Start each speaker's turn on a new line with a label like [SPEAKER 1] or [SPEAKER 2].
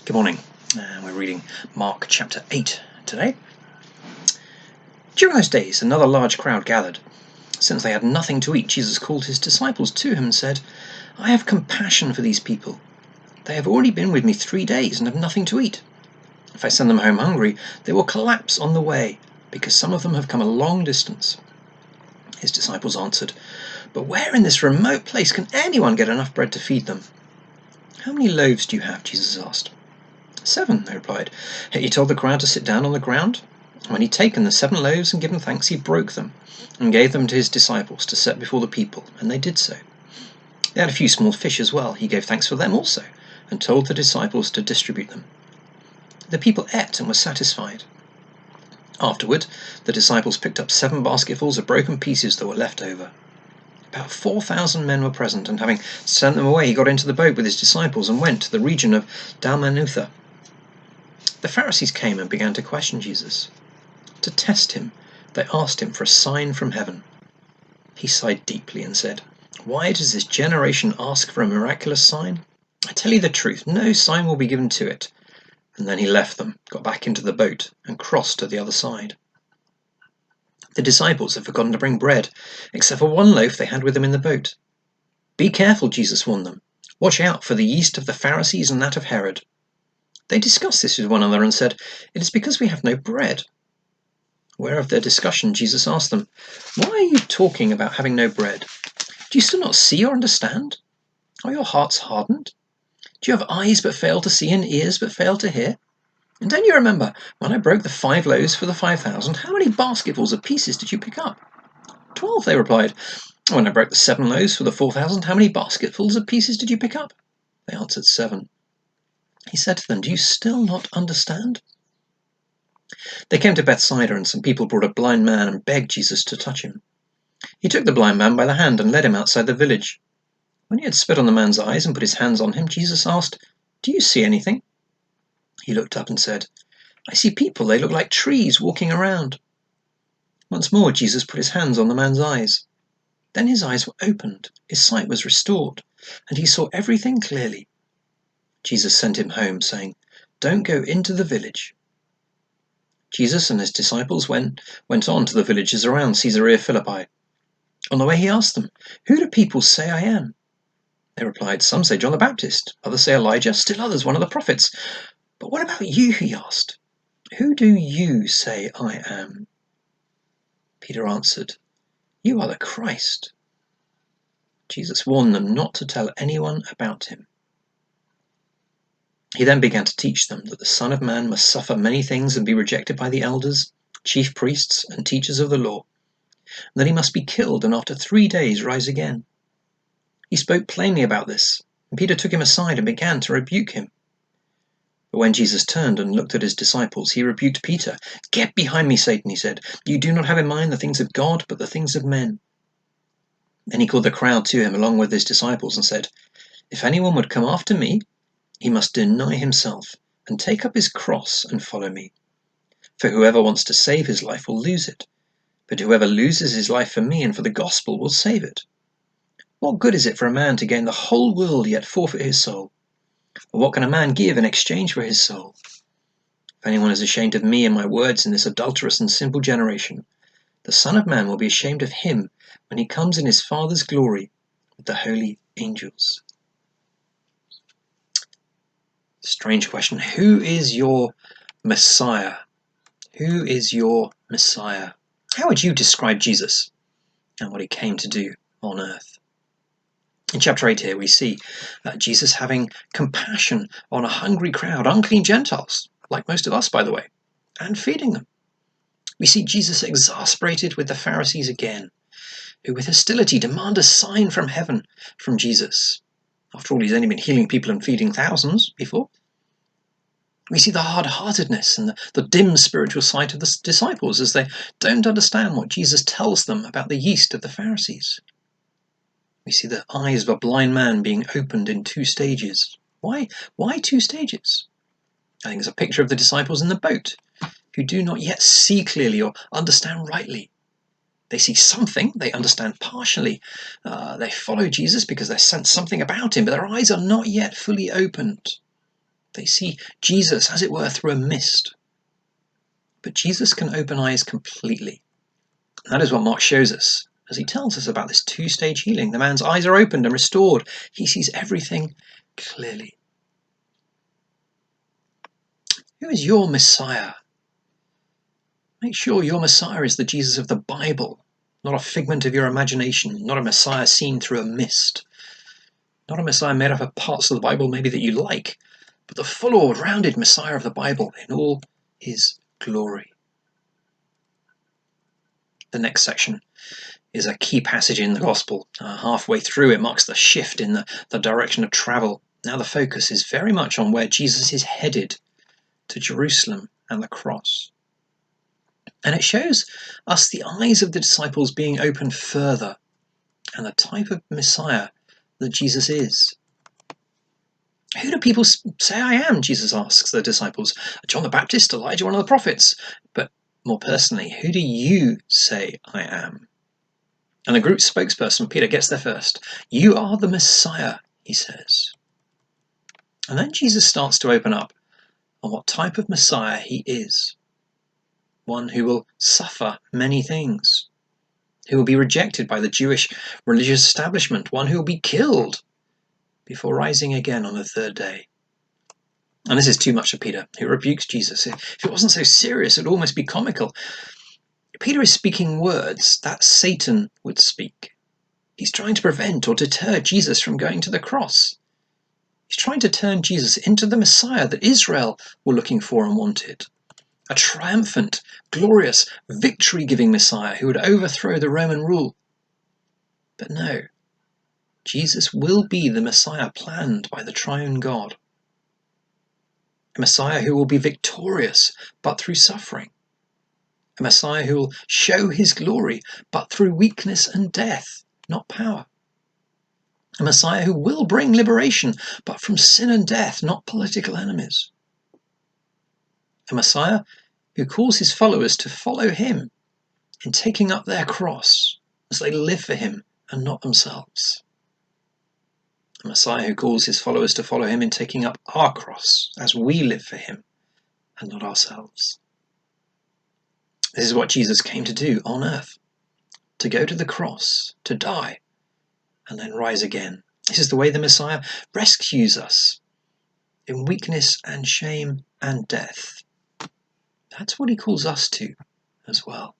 [SPEAKER 1] Good morning. We're reading Mark chapter 8 today. During those days, another large crowd gathered. Since they had nothing to eat, Jesus called his disciples to him and said, "I have compassion for these people. They have already been with me 3 days and have nothing to eat. If I send them home hungry, they will collapse on the way, because some of them have come a long distance." His disciples answered, "But where in this remote place can anyone get enough bread to feed them?" "How many loaves do you have?" Jesus asked. 7, they replied. He told the crowd to sit down on the ground. When he'd taken the 7 loaves and given thanks, he broke them and gave them to his disciples to set before the people, and they did so. They had a few small fish as well. He gave thanks for them also, and told the disciples to distribute them. The people ate and were satisfied. Afterward, the disciples picked up 7 basketfuls of broken pieces that were left over. About 4,000 men were present, and having sent them away, he got into the boat with his disciples and went to the region of Dalmanutha. The Pharisees came and began to question Jesus. To test him, they asked him for a sign from heaven. He sighed deeply and said, "Why does this generation ask for a miraculous sign? I tell you the truth, no sign will be given to it." And then he left them, got back into the boat, and crossed to the other side. The disciples had forgotten to bring bread, except for 1 loaf they had with them in the boat. "Be careful," Jesus warned them. "Watch out for the yeast of the Pharisees and that of Herod." They discussed this with one another and said, "It is because we have no bread." Aware of their discussion, Jesus asked them, "Why are you talking about having no bread? Do you still not see or understand? Are your hearts hardened? Do you have eyes but fail to see and ears but fail to hear? And don't you remember when I broke the 5 loaves for the 5,000, how many basketfuls of pieces did you pick up?" 12, they replied. "When I broke the 7 loaves for the 4,000, how many basketfuls of pieces did you pick up?" They answered, 7. He said to them, "Do you still not understand?" They came to Bethsaida, and some people brought a blind man and begged Jesus to touch him. He took the blind man by the hand and led him outside the village. When he had spit on the man's eyes and put his hands on him, Jesus asked, "Do you see anything?" He looked up and said, "I see people. They look like trees walking around." Once more Jesus put his hands on the man's eyes. Then his eyes were opened, his sight was restored, and he saw everything clearly. Jesus sent him home, saying, "Don't go into the village." Jesus and his disciples went on to the villages around Caesarea Philippi. On the way he asked them, "Who do people say I am?" They replied, "Some say John the Baptist, others say Elijah, still others one of the prophets. But what about you?" he asked. "Who do you say I am?" Peter answered, "You are the Christ." Jesus warned them not to tell anyone about him. He then began to teach them that the Son of Man must suffer many things and be rejected by the elders, chief priests, and teachers of the law, and that he must be killed and after 3 days rise again. He spoke plainly about this, and Peter took him aside and began to rebuke him. But when Jesus turned and looked at his disciples, he rebuked Peter. "Get behind me, Satan," he said. "You do not have in mind the things of God, but the things of men." Then he called the crowd to him along with his disciples and said, "If anyone would come after me, he must deny himself and take up his cross and follow me. For whoever wants to save his life will lose it, but whoever loses his life for me and for the gospel will save it. What good is it for a man to gain the whole world yet forfeit his soul? Or what can a man give in exchange for his soul? If anyone is ashamed of me and my words in this adulterous and sinful generation, the Son of Man will be ashamed of him when he comes in his Father's glory with the holy angels." Strange question. Who is your Messiah? Who is your Messiah? How would you describe Jesus and what he came to do on earth? In chapter 8 here we see Jesus having compassion on a hungry crowd, unclean Gentiles, like most of us by the way, and feeding them. We see Jesus exasperated with the Pharisees again, who with hostility demand a sign from heaven from Jesus. After all, he's only been healing people and feeding thousands before. We see the hard-heartedness and the dim spiritual sight of the disciples as they don't understand what Jesus tells them about the yeast of the Pharisees. We see the eyes of a blind man being opened in 2 stages. Why 2 stages? I think it's a picture of the disciples in the boat, who do not yet see clearly or understand rightly. They see something, they understand partially. They follow Jesus because they sense something about him, but their eyes are not yet fully opened. They see Jesus, as it were, through a mist. But Jesus can open eyes completely. That is what Mark shows us as he tells us about this two-stage healing. The man's eyes are opened and restored. He sees everything clearly. Who is your Messiah? Make sure your Messiah is the Jesus of the Bible, not a figment of your imagination, not a Messiah seen through a mist, not a Messiah made up of parts of the Bible maybe that you like, but the full, rounded Messiah of the Bible in all his glory. The next section is a key passage in the Gospel. Halfway through, it marks the shift in the direction of travel. Now the focus is very much on where Jesus is headed, to Jerusalem and the cross. And it shows us the eyes of the disciples being opened further and the type of Messiah that Jesus is. Who do people say I am? Jesus asks the disciples. John the Baptist, Elijah, one of the prophets. But more personally, who do you say I am? And the group spokesperson, Peter, gets there first. You are the Messiah, he says. And then Jesus starts to open up on what type of Messiah he is. One who will suffer many things, who will be rejected by the Jewish religious establishment, one who will be killed before rising again on the third day. And this is too much for Peter, who rebukes Jesus. If it wasn't so serious, it would almost be comical. Peter is speaking words that Satan would speak. He's trying to prevent or deter Jesus from going to the cross. He's trying to turn Jesus into the Messiah that Israel were looking for and wanted. A triumphant, glorious, victory-giving Messiah who would overthrow the Roman rule. But no, Jesus will be the Messiah planned by the triune God. A Messiah who will be victorious, but through suffering. A Messiah who will show his glory, but through weakness and death, not power. A Messiah who will bring liberation, but from sin and death, not political enemies. A Messiah who calls his followers to follow him in taking up their cross as they live for him and not themselves. A Messiah who calls his followers to follow him in taking up our cross as we live for him and not ourselves. This is what Jesus came to do on earth, to go to the cross, to die, and then rise again. This is the way the Messiah rescues us in weakness and shame and death. That's what he calls us to as well.